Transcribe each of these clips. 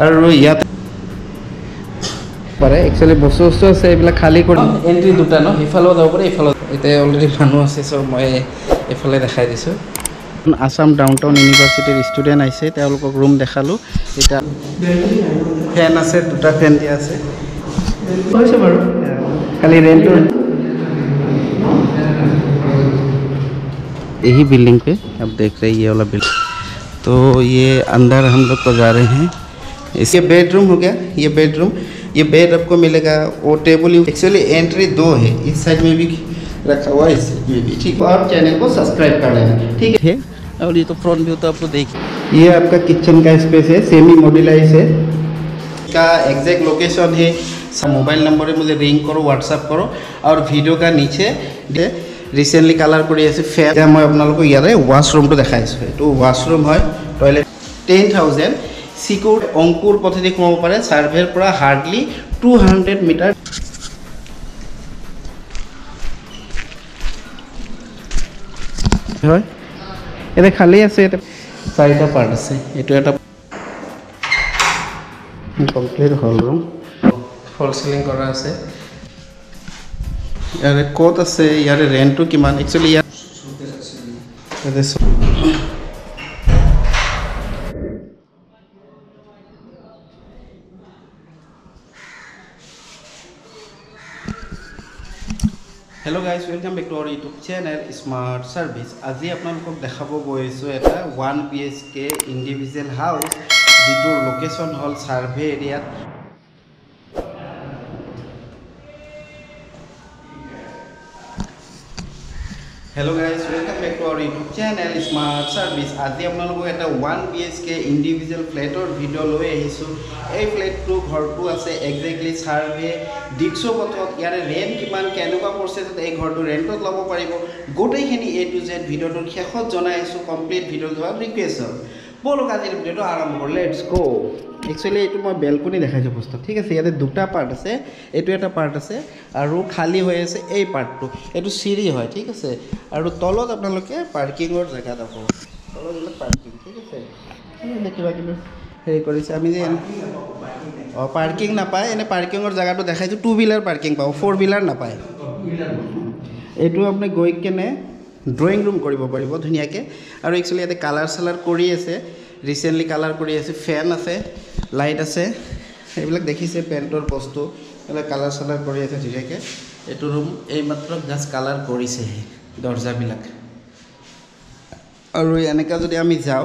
আৰু ইয়াত পাৰে একচুয়ালি বস্তু আছে এইবিলাক খালি কৰি এন্ট্ৰি দুটা ন ইফালেও যাব পাৰে ইফালেও এতিয়া অলৰেডি মানুহ আছে সো মই এফালে দেখাই দিছোঁ আসাম ডাউনটাউন ইউনিভাৰ্চিটিৰ ষ্টুডেণ্ট আহিছে তেওঁলোকক ৰুম দেখালোঁ এটা ফেন আছে দুটা ফেন দিয়া আছে হৈছে বাৰু খালি रेंट यही बिल्डिंग पे आप देख रहे हैं ये वाला बिल्डिंग तो ये अंदर हम लोग को जा रहे हैं इसके बेडरूम हो गया ये बेडरूम ये बेड आपको मिलेगा वो टेबल एक्चुअली एंट्री 2 है इस साइड में भी रखा हुआ है इस साइड में भी ठीक है और चैनल को सब्सक्राइब कर लेना ठीक है और ये तो फ्रंट व्यू तो आपको देखिए ये आपका किचन का स्पेस है सेमी मॉड्यूलराइज है का एग्जैक्ट लोकेशन है मोबाइल नंबर है मुझे रिंग करो व्हाट्सएप करो और वीडियो का नीचे रिसेंटली कलर कर फैन मैं अपना इधर वाशरूम तो देखा तो वाशरूम है टॉयलेट 10,000 सिक्योर अंकुर पद्धति सोम पे सार्भेर पूरा हार्डली 200 मीटर ये खाली আছে চাৰিটা পাৰ্ট আছে এটো এটা কমপ্লিট হল ৰুম ফল সিলিং কৰা আছে यारे कोत আছে यारे रेंटो किमान एक्चुअली यार hello guys welcome back to our YouTube channel smart service आज आपको देखाब गई এটা 1 BHK इंडिविजुअल हाउस जो लोकेशन हल Survey area hello guys welcome back to our YouTube channel smart service आज आपको এটা 1 BHK इंडिविजुअल फ्लैटर भिडिओ লৈ আহিছো এই ফ্ল্যাটটো ঘৰটো আছে এক্স্যাক্টলি সাৰ্ভে ডিক্সো পথত ইয়াৰে ৰেন্ট কিমান কেনেকুৱা প্ৰসেছত এই ঘৰটো ৰেন্টত ল'ব পাৰিব গোটেইখিনি A to Z ভিডিওটোৰ শেষত জনাইছো কমপ্লিট ভিডিও যোৱা ৰিকুৱেষ্ট বলক আজিৰ ভিডিওটো আৰম্ভ কৰো লেটস গো एक्चुअली ये मैं बेलकनी देखा बस्तु ठीक है इतने दुटा पार्ट आसे एटा पार्ट आसे और खाली हो पार्ट तो यू सीढ़ी है ठीक है और तलत अपने पार्किंगर जगह तक तलत पार्किंग ठीक है क्या कि हेरी पार्किंग नापाय एने पार्किंगर जगह तो देखा 2 व्हीलर पार्किंग पा 4 व्हीलर नापाय यू अपने गई केने ड्रॉइंग रूम कर धुनिया और एक्चुअली इतने कालार सालार कर रिसेंटली कालार कर फैन आसे लाइट आसे এইবিলাক দেখিছে পেন্টৰ বস্তু এলা কালাৰ সালাৰ কৰি আছে ধুনিয়াকে এটো ৰুম এই মাত্ৰ জাস্ট কালাৰ কৰিছে দৰজা বিলাক আৰু এনেকা যদি আমি যাও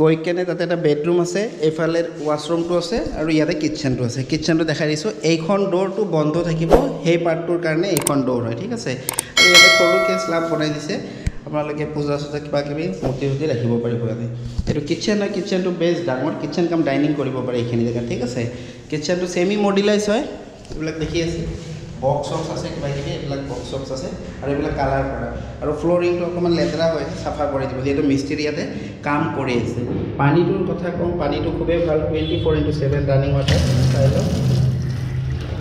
গৈ কেনে তাতে এটা বেডৰুম আছে এফালে ওয়াশৰুমটো আছে আৰু ইয়াতে কিচেনটো আছে কিচেনটো দেখাই দিছো এইখন ডোৰটো বন্ধ থাকিব সেই পাৰ্টটোৰ কাৰণে এইখন ডোৰ হয় ঠিক আছে আৰু ইয়াতে সৰুকে স্ল্যাব বনাই দিছে আপোনালোকে পূজা সজা কিবা কিবি মূৰ্তি উতি ৰাখিব পাৰিব ইয়াতে এটো কিচেন হয় কিচেনটো বেছ ডাঙৰ কিচেন কাম ডাইনিং কৰিব পাৰে এইখিনি জেগা ঠিক আছে কিচেনটো সেমি মডুলাইজ হয় এইবিলাক দেখি আছে বক্স বক্স আছে কিবা কিবি এইবিলাক বক্স বক্স আছে আৰু এইবিলাক কালাৰ কৰা আৰু ফ্লোৰিংটো অকমান লেতেৰা হয় সাফা কৰি দিব যেটো মিস্ত্ৰী ইয়াতে কাম কৰি আছে পানীটোৰ কথা কম পানীটো খুবেই ভাল 24/7 ৰানিং ৱাটাৰ চাইলো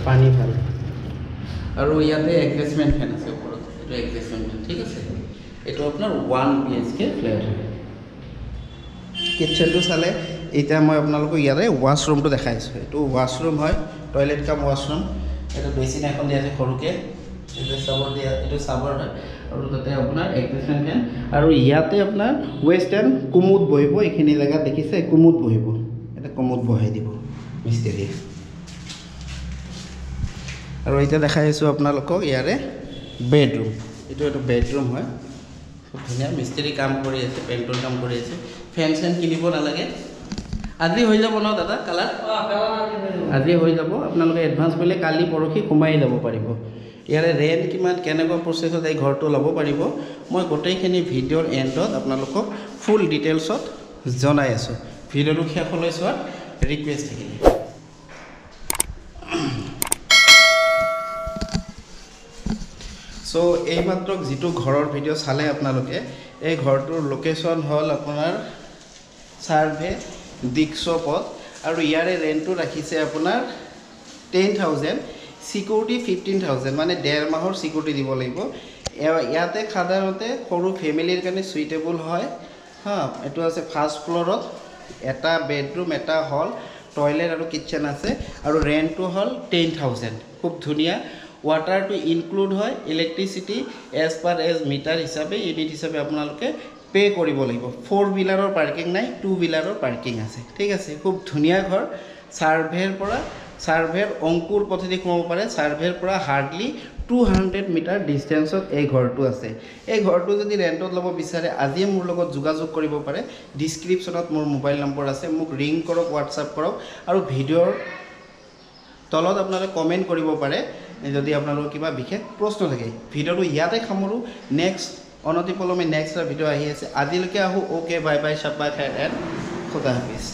পানী ভাল আৰু ইয়াতে এডজাস্টমেন্ট ফেন আছে ওপৰত এটো এডজাস্টমেন্ট ফেন ঠিক আছে एटो अपनार 1 BHK फ्लैट किचन तो साले इतना मैं आपनालोक इयारे वाशरूम तो देखाइছো एटो वाशरूम है टॉयलेट का वाशरूम एटो बेसिन এখন দিয়া আছে খৰুকে এটো সাবৰ দিয়া এটো সাবৰ হয় আৰু তাতে আপোনাৰ এডজাস্টমেন্ট ফ্যান আৰু ইয়াতে আপোনাৰ ওয়েস্টার্ন কুমুদ বহিব এইখিনি জায়গা দেখিছে কুমুদ বহিব এটা কুমুদ বহাই দিব মিস্ত্ৰী আৰু এটা দেখাইছো আপোনালোক ইয়াৰে বেডৰুম এটো এটো বেডৰুম হয় ধুনিয়া মিস্ত্ৰী কাম কৰি আছে পেইণ্টৰ কাম কৰি আছে ফেন ফেন কিনিব নালাগে আজি হৈ যাব ন দাদা কালাৰ আজি হৈ যাব আপোনালোকে এডভান্স কৰিলে কালি পৰখি কমাই যাব পাৰিব ইয়াৰে ৰেন্ট কিমান কেনেকুৱা প্ৰসেছত এই ঘৰটো ল'ব পাৰিব মই গোটেইখিনি ভিডিওৰ এণ্ডত আপোনালোকক ফুল ডিটেইলছত জনাই আছো ভিডিওটো শেষলৈ চোৱাৰ ৰিকুৱেষ্ট থাকিলে सो এই মাত্ৰ যেটো ঘৰৰ ভিডিও চালে আপোনালোকে এই ঘৰটোৰ লোকেশন হল আপোনাৰ সাৰ্ভে ডিক্সো পথ আৰু ইয়াৰে ৰেন্টটো ৰাখিছে আপোনাৰ 10,000 সিকিউৰিটি 15,000 মানে 1.5 মাহৰ সিকিউৰিটি দিব লাগিব ইয়াতে সাধাৰণতে সৰু ফ্যামিলিৰ কাৰণে সুইটেবল হয় হ্যাঁ এটো আছে ফাৰ্স্ট ফ্লোৰত এটা বেডৰুম এটা হল টয়লেট আৰু কিটচেন আছে আৰু ৰেণ্টটো হ'ল 10,000 খুব ধুনীয়া ৱাটাৰটো ইনক্লুড হয় electricity as per as meter হিচাপে ইউনিট হিচাপে আপোনালোকে পে কৰিব লাগিব 4 হুইলাৰৰ পাৰ্কিং নাই 2 হুইলাৰৰ পাৰ্কিং আছে ঠিক আছে খুব ধুনীয়া ঘৰ সাৰ্ভেৰ অংকুৰ পথেদি সোমাব পাৰে সাৰ্ভেৰ পৰা হাৰ্ডলি 200 মিটাৰ ডিষ্টেন্সত এই ঘৰটো আছে এই ঘৰটো যদি ৰেণ্টত ল'ব বিচাৰে আজিয়ে মোৰ লগত যোগাযোগ কৰিব পাৰে ডিছক্ৰিপশ্যনত মোৰ মোবাইল নম্বৰ আছে মোক ৰিং কৰক হোৱাটছআপ কৰক আৰু ভিডিঅ'ৰ তলত আপোনালোকে কমেণ্ট কৰিব পাৰে যদি আপোনালোকৰ কিবা বিশেষ প্ৰশ্ন থাকে ভিডিঅ'টো ইয়াতে সামৰো নেক্সট অনতিপলমে নেক্সট ভিডিঅ' আহি আছে আজিলৈকে আহোঁ অ'কে বাই বাই চাব্বা খাই এণ্ড খুদা হাফিজ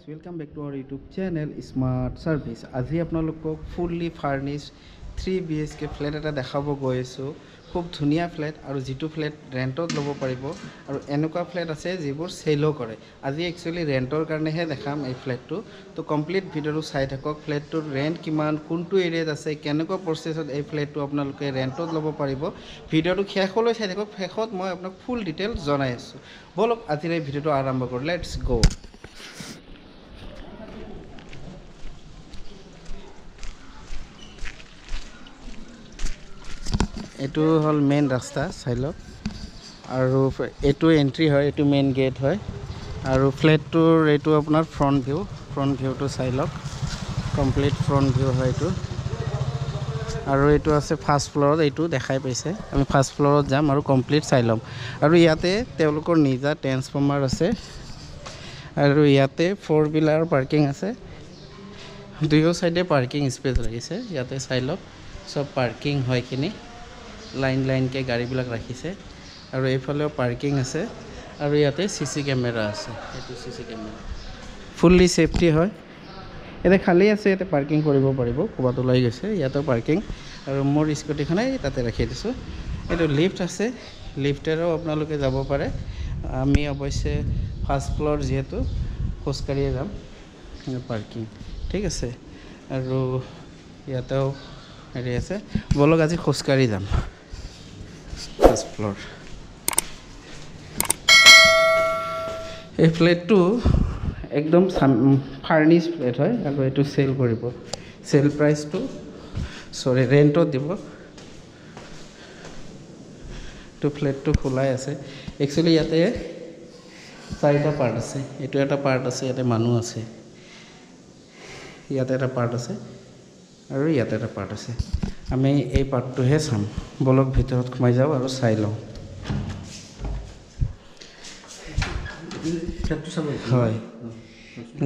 welcome back to our YouTube channel smart service आज आपलोक फुल्ली फार्निश 3 BHK फ्लैट एटा देखाब गई आसो खूब धुनिया फ्लैट और जी फ्लैट रेंटत लब पारिब और एनेकुवा फ्लैट आछे जिबोर सेलो करे आज एक्चुअली रेंटर कारणेहे देखाम এই फ्लैटটো तो कमप्लीट भिडिओ चाइ थाকক फ्लैटটোৰ रेंट किमान कोनটো एरियात আছে केनेकुवा प्रोसेसत এই फ्लैटটো आपनालोके रेंटत लब पारिब भिडिओটো शेषলৈ চাই থাকক শেষত মই আপোনাক ফুল ডিটেইল জনাই আছো বলক আজিৰ এই भिडिओটো আৰম্ভ কৰো লেটস গো एटू हल मेन रास्ता चाइल और एटू एंट्री है एटू मेन गेट है और फ्लैटटोर एटू अपनार फ्रंट व्यू तो चाइल कमप्लीट फ्रंट व्यू है एटू और एटू आछे फार्स्ट फ्लोर एटू देखाई पाइसे आमी फार्स्ट फ्लोरत जाम और कमप्लीट चाइ लम और इयाते तेओलोकर निजा ट्रांसफर्मार आछे और इयाते 4 व्हीलर पार्किंग आछे दुयो साइडे पार्किंग स्पेस राखिसे इयाते चाइ लक सब पार्किंग है किनी लाइन के गाड़ी बिलाक राखिसे और एफालेও पार्किंग আছে और इयाते सीसी कैमेरा আছে एटू सीसी कैमेरा फुल्ली सेफ्टी है एते खाली আছে एते पार्किंग কৰিব পাৰিব কোবাত ওলাই গৈছে ইয়াতে পাৰ্কিং আৰু মোৰ স্কুটিখনে তাতে ৰাখি দিছো এটো লিফট আছে লিফটেৰো আপোনালোকে যাব পাৰে আমি অৱশ্যে ফাৰ্স্ট ফ্লোৰ যেহেতু খোজকাঢ়িয়ে যাম পাৰ্কিং ঠিক আছে আৰু ইয়াতেও হেৰি আছে বলক আজি খোজকাঢ়ি যাম फर्स्ट फ्लोर ये फ्लैट तो एकदम फार्निश फ्लैट है और ये सेल करिब सेल प्राइस तो सॉरी रेंटत দিব तो फ्लैट तो खुलाई আছে एक्चुअली ইয়াতে চাৰিটা পাৰ্ট আছে এটো এটা পাৰ্ট আছে ইয়াতে মানুহ আছে ইয়াতে এটা পাৰ্ট আছে আৰু ইয়াতে এটা পাৰ্ট আছে আমি এই পাৰ্টটোহে চাম বলক ভিতৰত সোমাই যাও আৰু চাই লওঁ ফ্লैटটো চাব হয়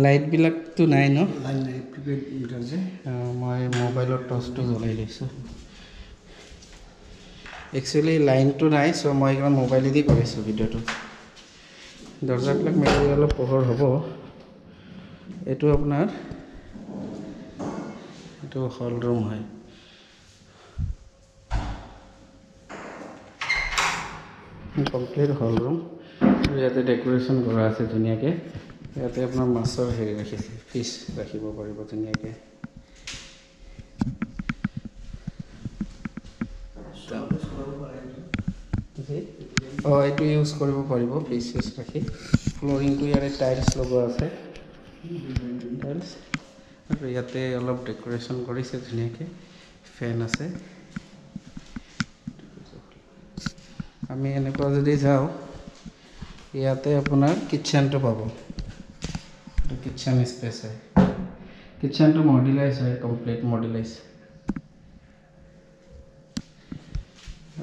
লাইট বিলাকটো নাই ন লাইট নাই প্ৰিপেড মিটাৰ যে মই মোবাইলৰ টৰ্চটো জ্বলাই লৈছো एक्चुअली লাইনটো নাই সো মই এখন মোবাইলেদি কৰিছো ভিডিওটো দৰজাবিলাক মেলি অলপ পোহৰ হ'ব এটো আপোনাৰ এটো হল ৰুম হয় कमप्लीट हॉल रूम इते डेकोरेशन करा আছে ধুনিয়াকে ইয়াতে আপোনাৰ মাছৰ হেৰি ৰাখিছে ফিশ ৰাখিব পাৰিব ধুনিয়াকে এটো ইউজ কৰিব পাৰিব ফিশ ৰাখি ফ্লোৰিংটো ইয়াৰে টাইলছ লগোৱা আছে টাইলছ আৰু ইয়াতে অলপ ডেকোৰেশন কৰিছে ধুনিয়াকে ফেন আছে আমি এনেকুৱা যদি যাও ইয়াতে আপোনাৰ কিচেনটো পাব কিচেন স্পেস হয় কিচেনটো মডুলাইজ হয় কমপ্লিট মডুলাইজ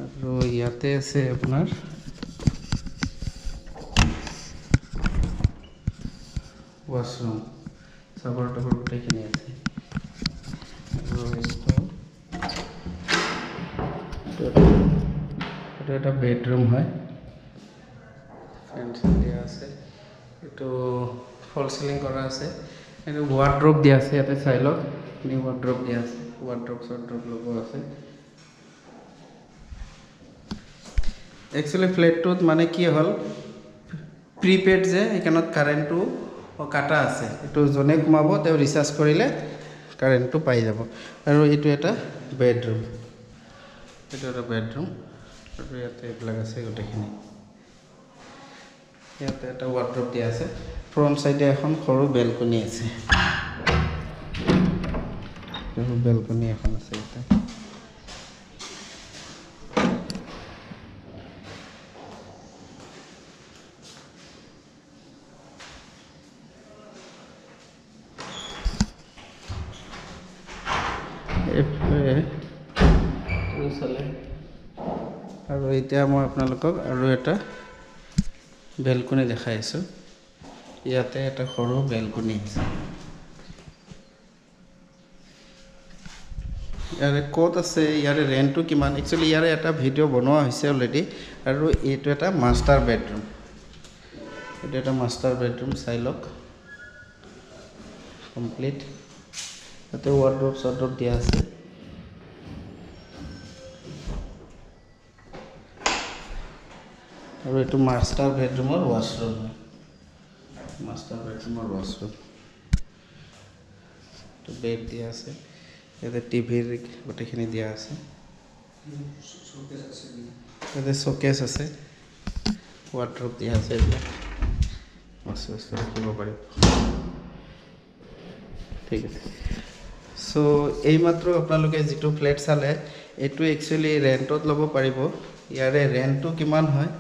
আৰু ইয়াতে আছে আপোনাৰ ওয়াশৰুম সাবাৰ টবৰ গোটেইখিনি আছে আৰু এটা বেডৰুম হয় ফ্যান দিয়া আছে এটো ফল সিলিং করা আছে এটো ওয়ার্ড্রপ দিয়া আছে ইয়াতে চাইলক নিউ ওয়ার্ড্রপ দিয়া আছে ওয়ার্ড্রপ লগোৱা আছে एक्चुअली फ्लैटটোত মানে কি হল প্ৰিপেড যে এখানত কাৰেন্টটো কাটা আছে এইটো জনে কমাব তেওঁ ৰিচাৰ্জ কৰিলে কাৰেণ্টটো পাই যাব আৰু এইটো এটা বেডৰুম এইটো এটা বেডৰুম আৰু ইয়াতে এইবিলাক আছে গোটেইখিনি ইয়াতে এটা ৱাৰ্ড্ৰপ দিয়া আছে ফ্ৰণ্ট সাইডে এখন সৰু বেলকনি আছে বেলকনি এখন আছে ইয়াতে আৰু এতিয়া মই আপোনালোকক আৰু এটা বেলকনি দেখাই আছোঁ ইয়াতে এটা সৰু বেলকনি আছে ইয়াৰে ক'ত আছে ইয়াৰে ৰেণ্টটো কিমান একচুৱেলি ইয়াৰে এটা ভিডিঅ' বনোৱা হৈছে অলৰেডি আৰু এইটো এটা মাষ্টাৰ বেডৰুম এইটো এটা মাষ্টাৰ বেডৰুম চাই লওক কমপ্লিট ইয়াতে ৱাৰ্ড্ৰপ দিয়া আছে আৰু এইটো মাষ্টাৰ বেডৰুমৰ ৱাশৰুম মাষ্টাৰ বেডৰুমৰ ৱাশৰুম তো বেড দিয়া আছে ইয়াতে টিভিৰ গোটেইখিনি দিয়া আছে ইয়াতে শ্বকেছ আছে ৱাৰ্ড্ৰপ দিয়া আছে এইবিলাক বস্তু ৰাখিব পাৰিব ঠিক আছে সো এইমাত্ৰ আপোনালোকে যিটো ফ্লেট চালে এইটো একচুৱেলি ৰেণ্টত ল'ব পাৰিব ইয়াৰে ৰেণ্টটো কিমান হয়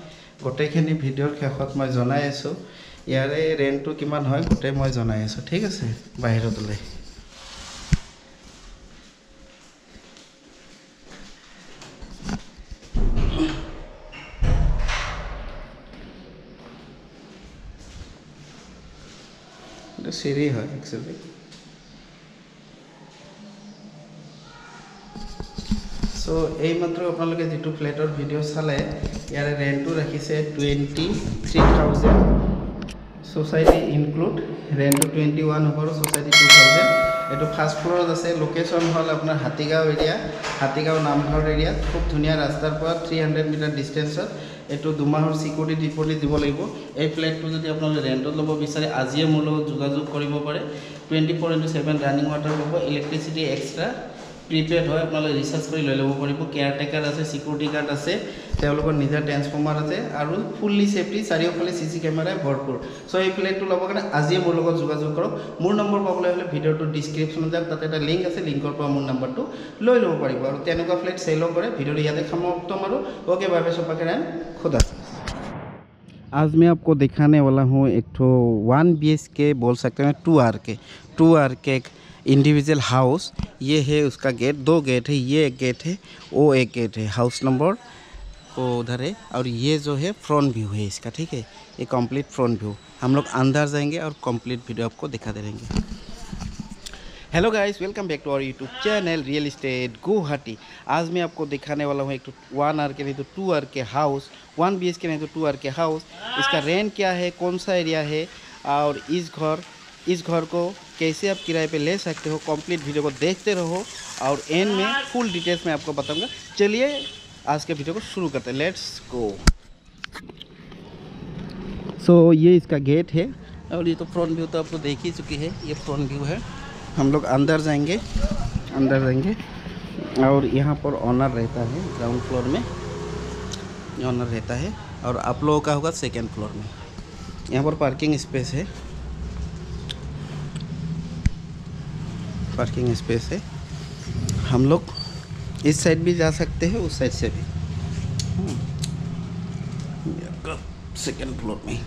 গোটেইখিনি ভিডিঅ'ৰ শেষত মই জনাই আছোঁ ইয়াৰে ৰেণ্টটো কিমান হয় গোটেই মই জনাই আছোঁ ঠিক আছে বাহিৰত ওলাই এটা চিৰি হয় একচুৱেলি সো এইমাত্ৰ আপোনালোকে যিটো ফ্লেটৰ ভিডিঅ' চালে ইয়াৰে ৰেণ্টটো ৰাখিছে 23,000 সোসাইটি ইনক্লুড ৰেণ্টটো 21 হ'ব আৰু সোসাইটি 2000 এইটো ফাৰ্ষ্ট ফ্ল'ৰত আছে লোকেশ্যন হ'ল আপোনাৰ হাতীগাঁও এৰিয়া হাতীগাঁও নামঘৰ এৰিয়াত খুব ধুনীয়া ৰাস্তাৰ পৰা 300 মিটাৰ ডিষ্টেঞ্চত এইটো দুমাহৰ সিকিউৰিটি ডিপজিট দিব লাগিব এই ফ্লেটটো যদি আপোনালোকে ৰেণ্টত ল'ব বিচাৰে আজিয়ে মোৰ লগত যোগাযোগ কৰিব পাৰে 24/7 ৰানিং ৱাটাৰ ল'ব ইলেক্ট্ৰিচিটি এক্সট্ৰা প্ৰিপেড হয় আপোনালোকে ৰিচাৰ্জ কৰি লৈ ল'ব পাৰিব কেয়াৰটেকাৰ আছে সিকিউৰিটি গাৰ্ড আছে তেওঁলোকৰ নিজা ট্ৰান্সফৰ্মাৰ আছে আৰু ফুল্লি সেফটি চাৰিওফালে সিসি কেমেৰাই ভৰপুৰ সো এই ফ্লেটটো ল'ব কাৰণে আজিয়ে মোৰ লগত যোগাযোগ কৰক মোৰ নম্বৰ পাবলৈ হ'লে ভিডিঅ'টোৰ ডিছক্ৰিপশ্যনত যাওক তাতে এটা লিংক আছে লিংকৰ পৰা মোৰ নম্বৰটো লৈ ল'ব পাৰিব আৰু তেনেকুৱা ফ্লেট চেলো কৰে ভিডিঅ'টো ইয়াতে সমাপ্ত মাৰো ओके बाय बाय सबका कहना खुदा आज मैं आपको दिखाने वाला हूँ एक ठो 1 BHK बोल सकते हैं 2 आर के इंडिविजुअल हाउस ये है उसका गेट 2 गेट है ये एक गेट है वो एक गेट है हाउस नंबर वो उधर है और ये जो है फ्रंट व्यू है इसका ठीक है ये कंप्लीट फ्रंट व्यू हम लोग अंदर जाएंगे और कंप्लीट वीडियो आपको दिखा देंगे hello guys welcome back to our YouTube channel real estate Guwahati आज मैं आपको दिखाने वाला हूँ एक तो 1 आर के नहीं तो 2 आर के हाउस 1 BHK नहीं तो 2 आर के हाउस इसका रेंट क्या है कौन सा एरिया है और इस घर को कैसे आप किराए पे ले सकते हो कंप्लीट वीडियो को देखते रहो और एंड में फुल डिटेल्स में आपको बताऊंगा चलिए आज के वीडियो को शुरू करते हैं लेट्स गो सो ये इसका गेट है और ये तो फ्रंट व्यू तो आपको देख ही चुकी है ये फ्रंट व्यू है हम लोग अंदर जाएंगे और यहाँ पर ऑनर रहता है ग्राउंड फ्लोर में ऑनर रहता है और आप लोगों का होगा सेकेंड फ्लोर में यहाँ पर पार्किंग स्पेस है हम लोग इस साइड भी जा सकते हैं उस साइड से भी सेकेंड फ्लोर में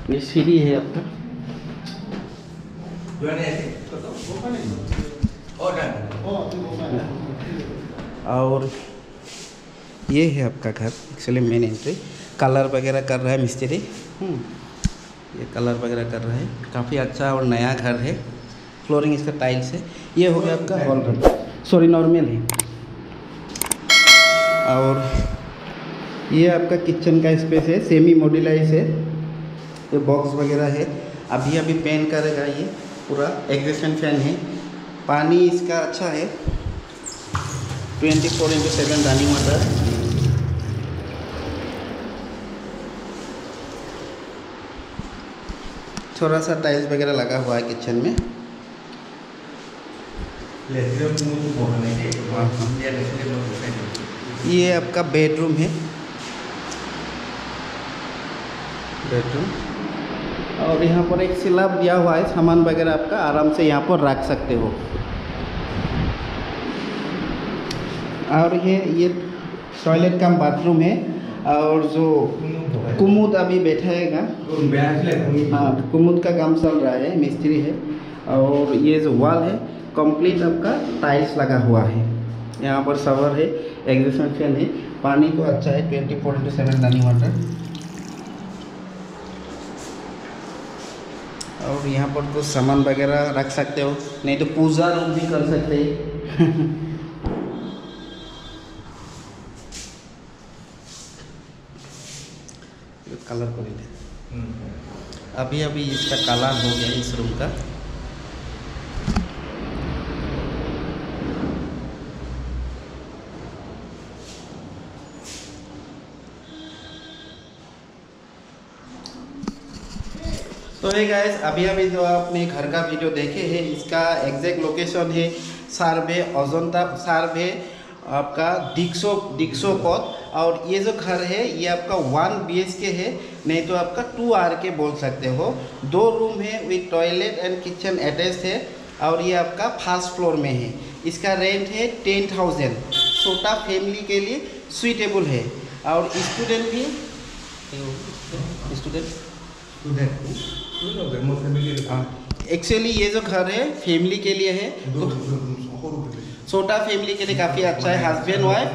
ये सीढ़ी है आपका और ये है आपका घर एक्चुअली मेन एंट्री कलर वगैरह कर रहा है मिस्त्री ये कलर वगैरह कर रहा है काफ़ी अच्छा और नया घर है फ्लोरिंग इसका टाइल्स है ये हो गया आपका हॉल रूम सॉरी नॉर्मल है और ये आपका किचन का स्पेस है सेमी मॉड्यूलराइज है ये बॉक्स वगैरह है अभी पेन करेगा ये पूरा एग्जॉस्ट फैन है पानी इसका अच्छा है 24/7 रनिंग वाटर थोड़ा सा टाइल्स वगैरह लगा हुआ है किचन में। ये आपका बेडरूम है, बेडरूम। और यहाँ पर एक स्लैब दिया हुआ है, सामान वगैरह आपका आराम से यहाँ पर रख सकते हो। और ये टॉयलेट का बाथरूम है। और जो कुमुद अभी बैठाएगा, हाँ कुमुद का काम चल रहा है, मिस्त्री है। और ये जो वॉल है कंप्लीट आपका टाइल्स लगा हुआ है। यहाँ पर शॉवर है, एग्जॉस्ट फैन है, पानी तो अच्छा है, 24/7 रनिंग वाटर। और यहाँ पर कुछ सामान वगैरह रख सकते हो, नहीं तो पूजा रूम भी कर सकते हैं। कलर को ले अभी अभी इसका कलर हो गया इस रूम का। तो है गाइस, अभी अभी जो आपने घर का वीडियो देखे हैं, इसका एग्जैक्ट लोकेशन है सारभे अजंता, सारभे आपका डिक्सो पथ। और ये जो घर है ये आपका 1 BHK है, नहीं तो आपका 2 RK बोल सकते हो। 2 रूम है with toilet and kitchen attach है। और ये आपका फर्स्ट फ्लोर में है। इसका रेंट है 10,000। छोटा फैमिली के लिए सुइटेबल है। और स्टूडेंट भी, एक्चुअली ये जो घर है फैमिली के लिए है, छोटा फैमिली के लिए काफ़ी अच्छा है। हस्बैंड वाइफ,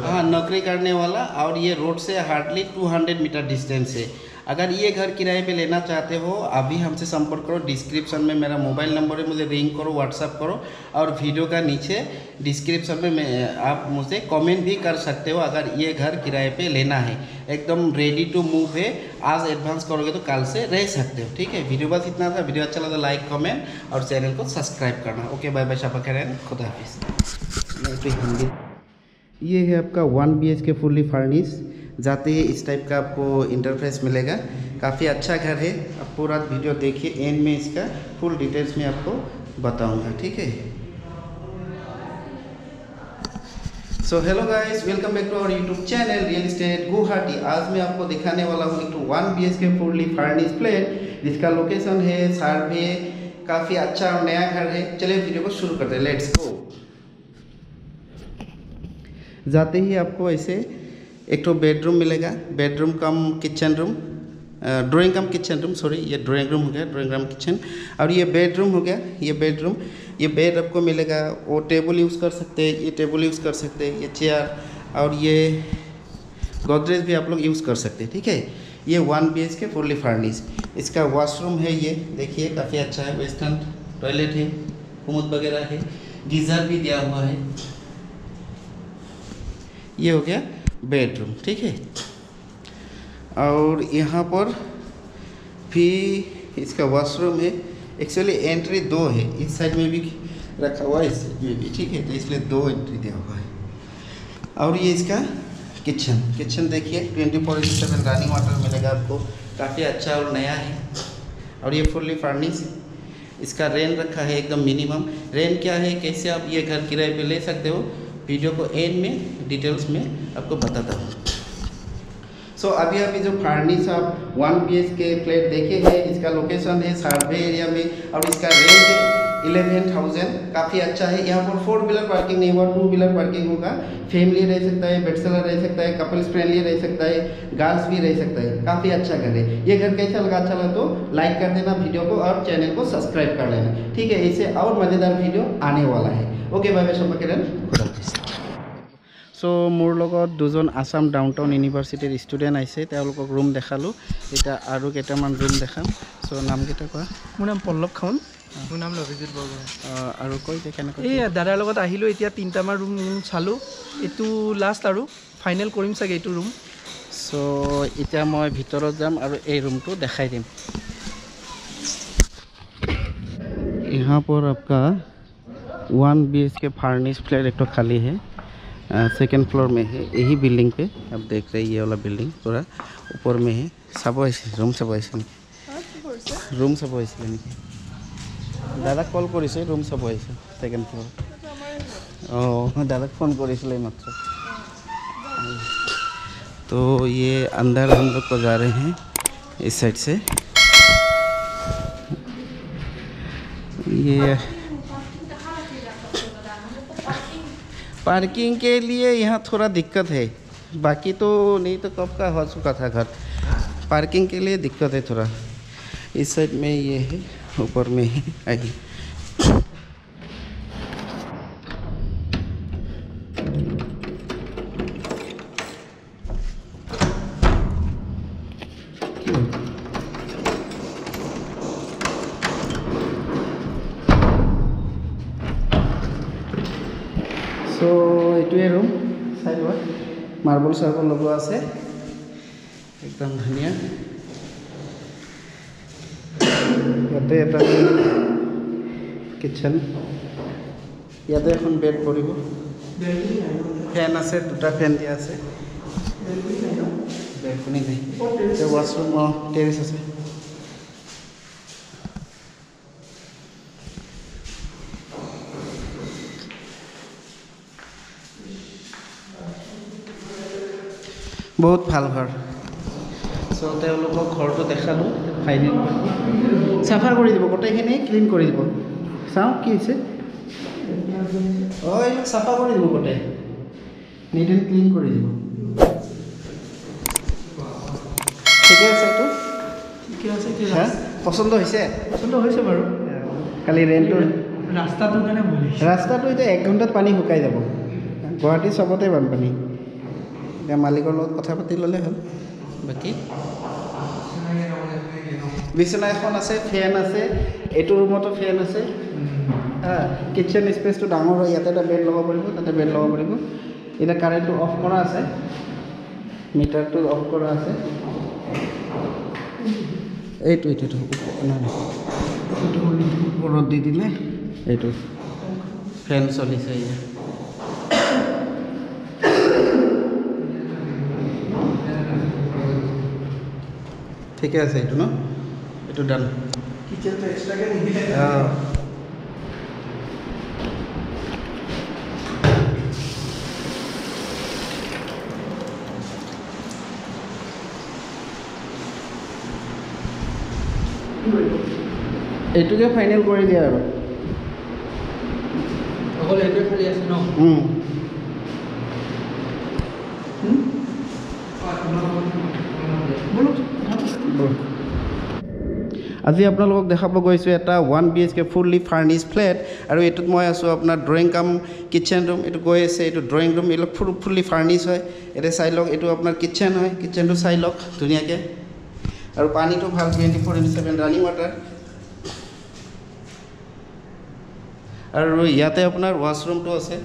हाँ नौकरी करने वाला। और ये रोड से हार्डली 200 मीटर डिस्टेंस है। अगर ये घर किराए पे लेना चाहते हो, अभी हमसे संपर्क करो। डिस्क्रिप्शन में मेरा मोबाइल नंबर है, मुझे रिंग करो, व्हाट्सअप करो। और वीडियो का नीचे डिस्क्रिप्शन में आप मुझे कमेंट भी कर सकते हो। अगर ये घर किराए पे लेना है, एकदम रेडी टू मूव है। आज एडवांस करोगे तो कल से रह सकते हो, ठीक है। वीडियो बस इतना था। वीडियो अच्छा लगा तो लाइक कमेंट और चैनल को सब्सक्राइब करना। ओके बाय बाय, शाबा खैर, खुदा हाफिज़। नहीं तो हिंदी। ये है आपका 1 BHK फुल्ली फर्निश। जाते ही इस टाइप का आपको इंटरफेस मिलेगा। काफ़ी अच्छा घर है। आप पूरा वीडियो देखिए, एंड में इसका फुल डिटेल्स में आपको बताऊंगा, ठीक है। So hello guys, welcome back to our YouTube channel real estate Guwahati. आज मैं आपको दिखाने वाला हूँ एक 1 BHK फुल्ली फर्निश फ्लैट, जिसका लोकेशन है सारभे। काफ़ी अच्छा और नया घर है। चलिए वीडियो को शुरू करते हैं, लेट्स गो। जाते ही आपको ऐसे एक तो बेडरूम मिलेगा, बेडरूम कम किचन रूम, ड्राइंग कम किचन रूम, सॉरी ये ड्राइंग रूम हो गया, ड्राइंग कम किचन। और ये बेडरूम हो गया, ये बेडरूम। ये बेड आपको मिलेगा, वो टेबल यूज़ कर सकते हैं, ये टेबल यूज़ कर सकते हैं, ये चेयर और ये गोदरेज भी आप लोग यूज़ कर सकते हैं, ठीक है। ये 1 BHK फुल्ली फर्निश। इसका वॉशरूम है, ये देखिए काफ़ी अच्छा है। वेस्टर्न टॉयलेट है, कुमुद वगैरह है, गीज़र भी दिया हुआ है। ये हो गया बेडरूम, ठीक है। और यहाँ पर भी इसका वॉशरूम है। एक्चुअली एंट्री 2 है, इस साइड में भी रखा हुआ है, इस साइड में भी, ठीक है। तो इसलिए 2 एंट्री दिया हुआ है। और ये इसका किचन देखिए, 24/7 रनिंग वाटर मिलेगा आपको। काफ़ी अच्छा और नया है। और ये फुल्ली फर्निश। इसका रेंट रखा है एकदम मिनिमम। रेंट क्या है, कैसे आप ये घर किराए पे ले सकते हो, वीडियो को एंड में डिटेल्स में आपको बताता हूँ। सो अभी जो फर्निश आप 1 BHK फ्लैट देखे हैं, इसका लोकेशन है सारभे एरिया में। और इसका रेंट है 11,000। काफ़ी अच्छा है। यहाँ पर 4 व्हीलर पार्किंग नहीं हुआ, 2 व्हीलर पार्किंग होगा। फैमिली रह सकता है, बैचलर रह सकता है, कपल्स फ्रेंडली रह सकता है, गर्ल्स भी रह सकता है। काफ़ी अच्छा घर है। ये घर कैसा लगा, अच्छा लगा तो लाइक कर देना वीडियो को और चैनल को सब्सक्राइब कर लेना, ठीक है। इससे और मज़ेदार वीडियो आने वाला है। ओके बाय बाय, सब खुदा हाफिज़। सो मोर लगत 2জন आसाम डाउनटाउन यूनिभार्सिटिर स्टूडेंट आइसे, তেওঁলোকক रूम देखाলোঁ। এতিয়া আৰু কেইটামান रूम দেখাম। सो नामकेইটা কোৱা। মোৰ নাম পল্লৱ খাউন। মোৰ নাম লভিজিত বৰগোহাঁই। আৰু কৈ যে কেনেকৈ এই দাদাৰ লগত আহিলোঁ, এতিয়া 3টামান ৰুম চালোঁ। এইটো লাষ্ট আৰু ফাইনেল কৰিম চাগে এইটো ৰুম। सो এতিয়া মই ভিতৰত যাম আৰু এই ৰুমটো দেখাই দিম। यहाँ पर आपका 1 BHK फर्निश फ्लैट एक तो खाली है, सेकेंड फ्लोर में है। यही बिल्डिंग पे आप देख रहे हैं, ये वाला बिल्डिंग पूरा ऊपर में है। सब रूम सब ऐसे ৰুম চাব আহিছিলে নেকি দাদাক কল কৰিছে ৰুম চাব আহিছে ছেকেণ্ড ফ্ল'ৰ অঁ दादाक फ़ोन কৰিছিলে मात्र तो ये अंदर हम लोग को जा रहे हैं इस साइड से ये पार्किंग के लिए यहाँ थोड़ा दिक्कत है बाकी तो नहीं तो कब का हो चुका था घर पार्किंग के लिए दिक्कत है थोड़ा इस साइड में ये है ऊपर में ही आई सो ये रूम चाह मार्बल सार्बल लगवा आछे एकदम धुनिया इते एटा किचन इते एखन बेड पड़िब फैन आछे दुटा फैन दिया आछे बेलकनी नहीं वाशरूम टेरिस आछे बहुत ভাল घर सो घर तो देखा फाइनल साफा कर दी गोटेखिनि क्लीन कर दी चाओ कि साफा कर दी गोटे नीट एंड क्लीन कर दी ठीक है पसंद बार खाली रेन्ट रास्ता तो 1 घंटात पानी शुकाई जा गुवाहाटी सबते बानपानी मालिकर लग कथा पाति लले हल बाकी बिछना एखन आछे फैन आछे एटु रूमतो फैन आछे किचन स्पेस तो डाঙर হয় ইয়াতে এটা বেড লগাব পাৰিব তাতে বেড লগাব পাৰিব এটা কাৰেন্টটো অফ কৰা আছে মিটাৰটো অফ কৰা আছে এইটো ওপৰত দি দিলে এইটো ফেন চলিছে ठीक है ये न ये डान किचन तो एक्स्ट्रा के नहीं এইটোকে ফাইনাল কৰি দিয়া আৰু অকল এইটো খালি আছে ন আজি আপোনালোকক দেখাব গৈছোঁ এটা 1 BHK ফুল্লি ফাৰ্নিছ ফ্লেট আৰু এইটোত মই আছোঁ আপোনাৰ ড্ৰয়িং কাম কিচেন ৰুম এইটো গৈ আছে এইটো ড্ৰয়িং ৰুম এইবিলাক ফুল্লি ফাৰ্নিছ হয় এতিয়া চাই লওক এইটো আপোনাৰ কিচেন হয় কিচেনটো চাই লওক ধুনীয়াকৈ আৰু পানীটো ভাল 24/7 ৰানিং ৱাটাৰ আৰু ইয়াতে আপোনাৰ ৱাশৰুমটো আছে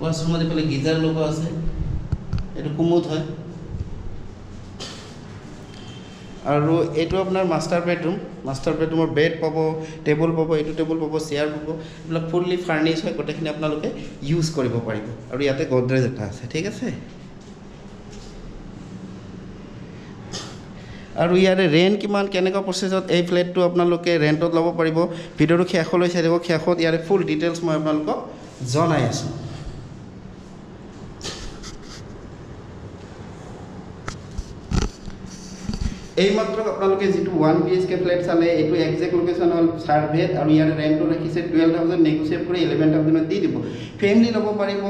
ৱাশৰুমত এইফালে গিজাৰ লগোৱা আছে এইটো কুমুদ হয় আৰু এইটো আপোনাৰ মাষ্টাৰ বেডৰুমৰ বেড পাব টেবুল পাব এইটো টেবুল পাব চেয়াৰ পাব এইবিলাক ফুল্লি ফাৰ্নিছ হয় গোটেইখিনি আপোনালোকে ইউজ কৰিব পাৰিব আৰু ইয়াতে গডৰেজ এটা আছে ঠিক আছে আৰু ইয়াৰে ৰেণ্ট কিমান কেনেকুৱা প্ৰচেছত এই ফ্লেটটো আপোনালোকে ৰেণ্টত ল'ব পাৰিব ভিডিঅ'টো শেষলৈ চাই দিব শেষত ইয়াৰে ফুল ডিটেইলছ মই আপোনালোকক জনাই আছোঁ এইমাত্ৰ আপোনালোকে যেটো 1 BHK ফ্ল্যাট চালে এটো এক্সাক্ট লোকেশন হল সার্ভেট আৰু ইয়াৰ ৰেন্টটো ৰাখিছে 12000 নেগোশিয়েট কৰি 11000 দি দিব ফ্যামিলি ল'ব পাৰিব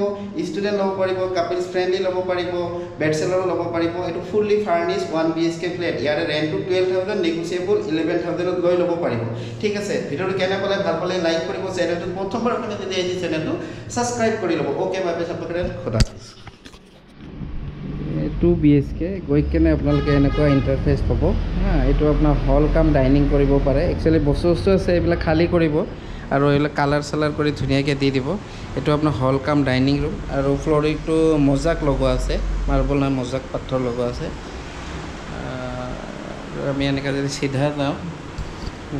ষ্টুডেন্ট ল'ব পাৰিব কাপলস ফ্ৰেন্ডলি ল'ব পাৰিব বেচেলৰ ল'ব পাৰিব এটো ফুল্লি ফাৰ্নিশ 1 BHK ফ্ল্যাট ইয়াৰ ৰেন্টটো 12000 নেগোশিয়েবল 11000 ত লৈ ল'ব পাৰিব ঠিক আছে ভিডিওটো কেনে পালে ভাল পালে লাইক কৰিব চেনেলটো প্ৰথমবাৰ আপুনি যদি এই চেনেলটো সাবস্ক্ৰাইব কৰি ল'ব ওকে বাই বাই সাবস্ক্ৰাইব খোদা 2 BHK গৈ কেনে আপোনালোকে এনেকুৱা ইন্টাৰফেস পাব এইটো আপোনাৰ হল কাম ডাইনিং কৰিব পাৰে একচুয়ালি বস্তু আছে এইবিলাক খালি কৰিব আৰু এইবিলাক কালাৰ সালাৰ কৰি ধুনীয়াকৈ দি দিব এইটো আপোনাৰ হল কাম ডাইনিং ৰুম আৰু ফ্লোৰিংটো মজাক লগোৱা আছে মাৰ্বল না মজাক পাথৰ লগোৱা আছে আমি এনেকৈ যদি সিধা যাওঁ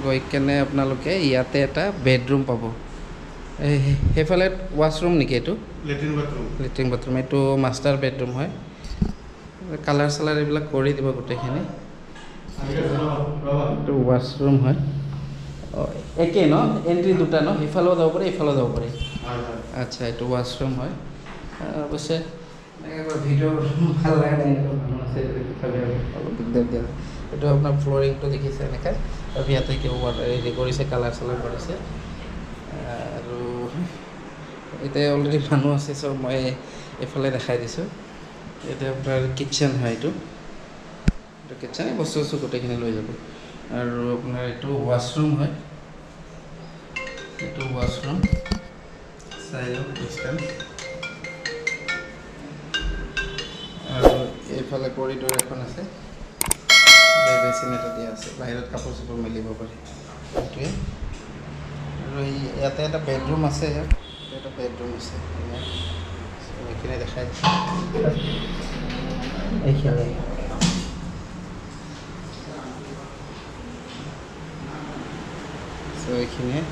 গৈ কেনে আপোনালোকে ইয়াতে এটা বেডৰুম পাব হেফালে ওয়াশৰুম নেকি এইটো লেট্ৰিন বাথৰুম এইটো মাষ্টাৰ বেডৰুম হয় কালাৰ সালাৰ এইবিলাক কৰি দিব গোটেইখিনি এইটো ৱাছৰুম হয় একেই ন এণ্ট্ৰি দুটা ন সিফালেও যাব পাৰে এইফালেও যাব পাৰে আচ্ছা এইটো ৱাছৰুম হয় অৱশ্যে ভিডিঅ' ভাল লাগে নাই মানুহ আছে অলপ দিগদাৰ দিয়া এইটো আপোনাৰ ফ্ল'ৰিংটো দেখিছে এনেকৈ আৰু ইয়াতে কিবা হেৰি কৰিছে কালাৰ চালাৰ কৰিছে আৰু এতিয়া অলৰেডি মানুহ আছে চ' মই এইফালে দেখাই দিছোঁ এতিয়া আপোনাৰ কিটচেন হয় এইটো কিটচেনে বস্তু চস্তু গোটেইখিনি লৈ যাব আৰু আপোনাৰ এইটো ৱাছৰুম হয় এইটো ৱাছৰুম চাই লওক ডিষ্টেঞ্চ আৰু এইফালে কৰিডৰ এখন আছে বেচিন এটা দিয়া আছে বাহিৰত কাপোৰ চাপোৰ মেলিব পাৰি সেইটোৱে আৰু ইয়াতে এটা বেডৰুম আছে এটা বেডৰুম আছে এইখিনি দেখাই এইখিনি চ' এইখিনিয়ে